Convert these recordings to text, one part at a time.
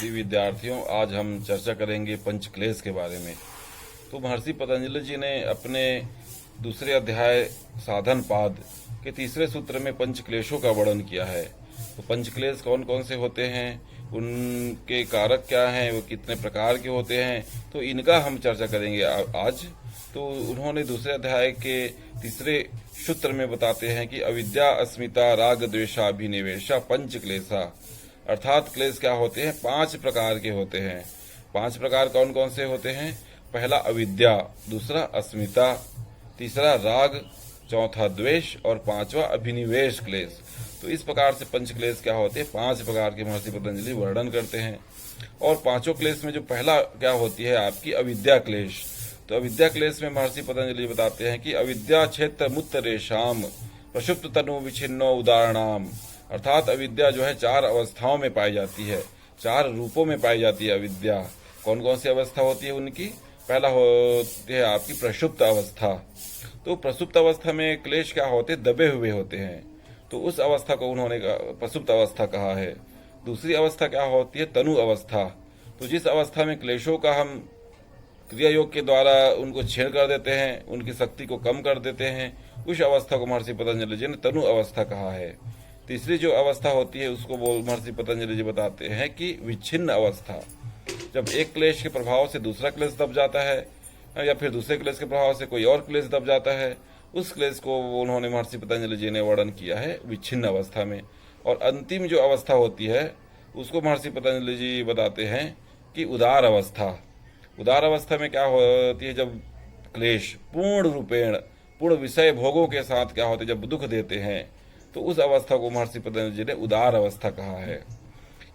प्रिय विद्यार्थियों, आज हम चर्चा करेंगे पंचक्लेश के बारे में। तो महर्षि पतंजलि जी ने अपने दूसरे अध्याय साधन पाद के तीसरे सूत्र में पंचक्लेशों का वर्णन किया है। तो पंचक्लेश कौन कौन से होते हैं, उनके कारक क्या हैं, वो कितने प्रकार के होते हैं, तो इनका हम चर्चा करेंगे आज। तो उन्होंने दूसरे अध्याय के तीसरे सूत्र में बताते हैं कि अविद्या, अस्मिता, राग, द्वेषाभिनिवेशा पंचक्लेशा, अर्थात क्लेश क्या होते हैं, 5 प्रकार के होते हैं। 5 प्रकार कौन कौन से होते हैं? पहला अविद्या, दूसरा अस्मिता, तीसरा राग, चौथा द्वेष और पांचवा अभिनिवेश क्लेश। तो इस प्रकार से पंचक्लेश क्या होते हैं, 5 प्रकार के महर्षि पतंजलि वर्णन करते हैं। और पांचों क्लेश में जो पहला क्या होती है आपकी अविद्या क्लेश। तो अविद्या क्लेश में महर्षि पतंजलि बताते हैं कि अविद्या क्षेत्र मुत्तरेशाम प्रक्षुप्त तनु विच्छिन्नो उदाहरणाम, अर्थात अविद्या जो है 4 अवस्थाओं में पाई जाती है, 4 रूपों में पाई जाती है अविद्या। कौन कौन सी अवस्था होती है उनकी? पहला होती है आपकी प्रसुप्त अवस्था। तो प्रसुप्त अवस्था में क्लेश क्या होते हैं, दबे हुए होते हैं, तो उस अवस्था को उन्होंने प्रसुप्त अवस्था कहा है। दूसरी अवस्था क्या होती है, तनु अवस्था। तो जिस अवस्था में क्लेशों का हम क्रिया योग के द्वारा उनको छेड़ कर देते हैं, उनकी शक्ति को कम कर देते हैं, उस अवस्था को महर्षि पतंजलि जी ने तनु अवस्था कहा है। तीसरी जो अवस्था होती है उसको महर्षि पतंजलि जी बताते हैं कि विच्छिन्न अवस्था। जब एक क्लेश के प्रभाव से दूसरा क्लेश दब जाता है या फिर दूसरे क्लेश के प्रभाव से कोई और क्लेश दब जाता है, उस क्लेश को उन्होंने महर्षि पतंजलि जी ने वर्णन किया है विच्छिन्न अवस्था में। और अंतिम जो अवस्था होती है उसको महर्षि पतंजलि जी बताते हैं कि उदार अवस्था। उदार अवस्था में क्या होती है, जब क्लेश पूर्ण रूपेण पूर्ण विषय भोगों के साथ क्या होते, जब दुख देते हैं, तो उस अवस्था को महर्षि पतंजलि जी ने उदार अवस्था कहा है।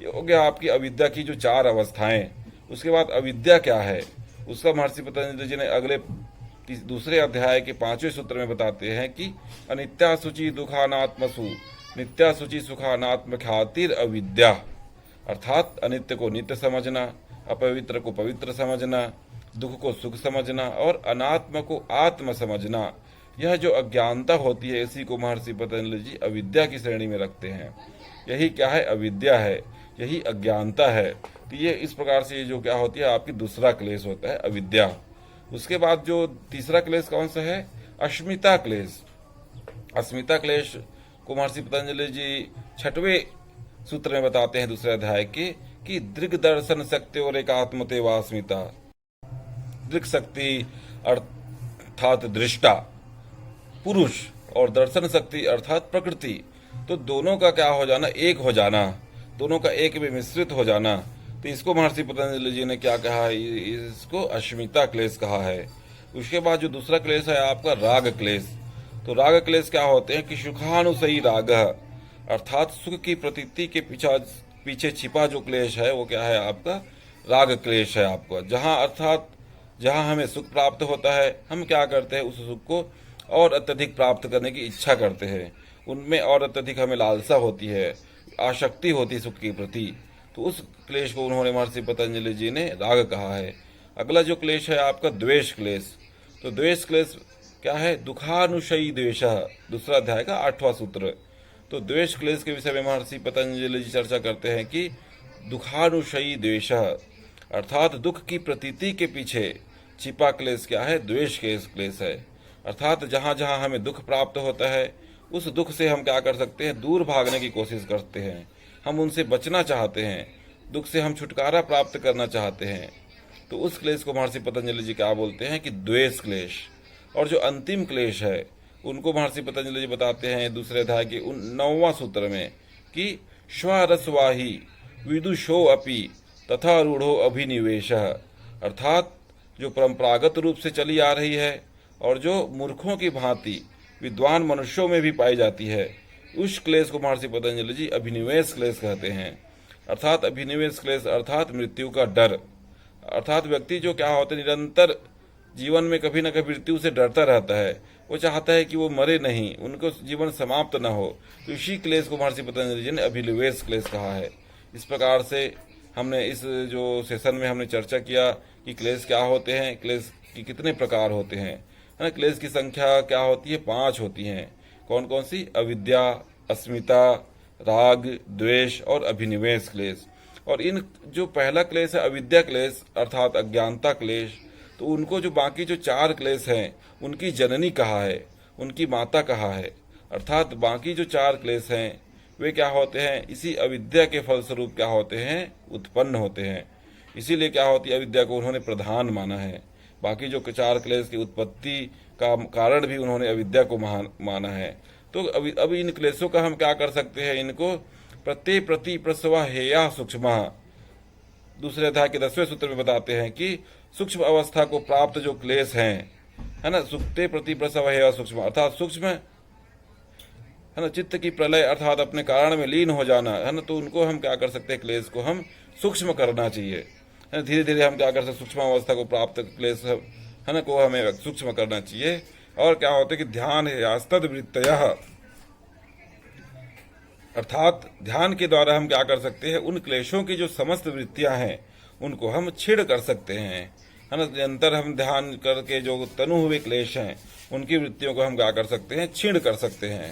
ये हो गया आपकी अविद्या की जो 4 अवस्थाएं। उसके बाद अविद्या क्या है उसका महर्षि पतंजलि जी ने अगले दूसरे अध्याय के 5वें सूत्र में बताते हैं कि अनित्या शुचि दुखानात्मसु नित्या शुचि सुखानात्म ख्यातिर अविद्या, अर्थात अनित्य को नित्य समझना, अपवित्र को पवित्र समझना, दुख को सुख समझना और अनात्म को आत्म समझना, यह जो अज्ञानता होती है इसी को महर्षि पतंजलि जी अविद्या की श्रेणी में रखते हैं। यही क्या है, अविद्या है, यही अज्ञानता है। तो ये इस प्रकार से जो क्या होती है आपकी दूसरा क्लेश होता है अविद्या। उसके बाद जो तीसरा क्लेश कौन सा है, अस्मिता क्लेश। अस्मिता क्लेश को महर्षि पतंजलि जी 6वें सूत्र में बताते हैं दूसरे अध्याय के कि दृग दर्शन शक्ति और एकात्मते व अस्मिता। दृग शक्ति अर्थात दृष्टा पुरुष और दर्शन शक्ति अर्थात प्रकृति, तो दोनों का क्या हो जाना, एक हो जाना, दोनों का एक में मिश्रित हो जाना। तो इसको महर्षि पतंजलि जी ने क्या कहा है, इसको अस्मिता क्लेश कहा है। उसके बाद जो दूसरा क्लेश है आपका राग क्लेश। तो राग क्लेश क्या होते हैं कि सुखानुसयी राग, अर्थात सुख की प्रतीति के पीछे छिपा जो क्लेश है वो क्या है आपका राग क्लेश है आपका। जहाँ हमें सुख प्राप्त होता है हम क्या करते हैं, उस सुख को और अत्यधिक प्राप्त करने की इच्छा करते हैं, उनमें और अत्यधिक हमें लालसा होती है, आसक्ति होती है सुख के प्रति। तो उस क्लेश को उन्होंने महर्षि पतंजलि जी ने राग कहा है। अगला जो क्लेश है आपका द्वेष क्लेश। तो द्वेष क्लेश क्या है, दुखानुशयी द्वेष, दूसरा अध्याय का 8वां सूत्र। तो द्वेष क्लेश के विषय में महर्षि पतंजलि जी चर्चा करते हैं कि दुखानुशयी द्वेष, अर्थात दुख की प्रतीति के पीछे छिपा क्लेश क्या है, द्वेष क्लेश है। अर्थात जहाँ जहाँ हमें दुख प्राप्त होता है उस दुख से हम क्या कर सकते हैं, दूर भागने की कोशिश करते हैं, हम उनसे बचना चाहते हैं, दुख से हम छुटकारा प्राप्त करना चाहते हैं। तो उस क्लेश को महर्षि पतंजलि जी क्या बोलते हैं कि द्वेष क्लेश। और जो अंतिम क्लेश है उनको महर्षि पतंजलि जी बताते हैं दूसरे अध्याय के 9वां सूत्र में कि श्वरस्वाही विदुषो अपि तथा रूढ़ो अभिनिवेश, अर्थात जो परंपरागत रूप से चली आ रही है और जो मूर्खों की भांति विद्वान मनुष्यों में भी पाई जाती है, उस क्लेश को महर्षि पतंजलि जी अभिनिवेश क्लेश कहते हैं। अर्थात अभिनिवेश क्लेश अर्थात मृत्यु का डर, अर्थात व्यक्ति जो क्या होता है निरंतर जीवन में कभी न कभी मृत्यु से डरता रहता है, वो चाहता है कि वो मरे नहीं, उनको जीवन समाप्त न हो। तो इसी क्लेश को महर्षि पतंजलि जी ने अभिनिवेश क्लेश कहा है। इस प्रकार से हमने इस जो सेशन में हमने चर्चा किया कि क्लेश क्या होते हैं, क्लेश की कितने प्रकार होते हैं, है ना। क्लेश की संख्या क्या होती है, 5 होती हैं। कौन कौन सी? अविद्या, अस्मिता, राग, द्वेष और अभिनिवेश क्लेश। और इन जो पहला क्लेश है अविद्या क्लेश अर्थात अज्ञानता क्लेश, तो उनको जो बाकी जो 4 क्लेश हैं उनकी जननी कहा है, उनकी माता कहा है। अर्थात बाकी जो 4 क्लेश हैं वे क्या होते हैं, इसी अविद्या के फलस्वरूप क्या होते हैं, उत्पन्न होते हैं। इसीलिए क्या होती है, अविद्या को उन्होंने प्रधान माना है। बाकी जो 4 क्लेश की उत्पत्ति का कारण भी उन्होंने अविद्या को माना है। तो अभी इन क्लेशों का हम क्या कर सकते हैं, इनको प्रत्यय प्रति प्रसव हेया सूक्ष्म, दूसरे अध्याय के 10वें सूत्र में बताते हैं कि सूक्ष्म अवस्था को प्राप्त जो क्लेश हैं, है ना, सुक्ते प्रति प्रसव हेया सूक्ष्म, अर्थात सूक्ष्म है ना, चित्त की प्रलय अर्थात अपने कारण में लीन हो जाना है ना, तो उनको हम क्या कर सकते हैं, क्लेश को हम सूक्ष्म करना चाहिए। धीरे धीरे हम क्या कर सकते, सूक्ष्म अवस्था को प्राप्त क्लेश है ना को हमें सूक्ष्म करना चाहिए। और क्या होता है कि ध्यान यास्तद वृत्तयः, अर्थात ध्यान के द्वारा हम क्या कर सकते हैं, उन क्लेशों की जो समस्त वृत्तियां हैं उनको हम छीड़ कर सकते हैं, है ना। निरंतर हम ध्यान करके जो तनु हुए क्लेश हैं उनकी वृत्तियों को हम क्या कर सकते हैं, छीड़ कर सकते हैं।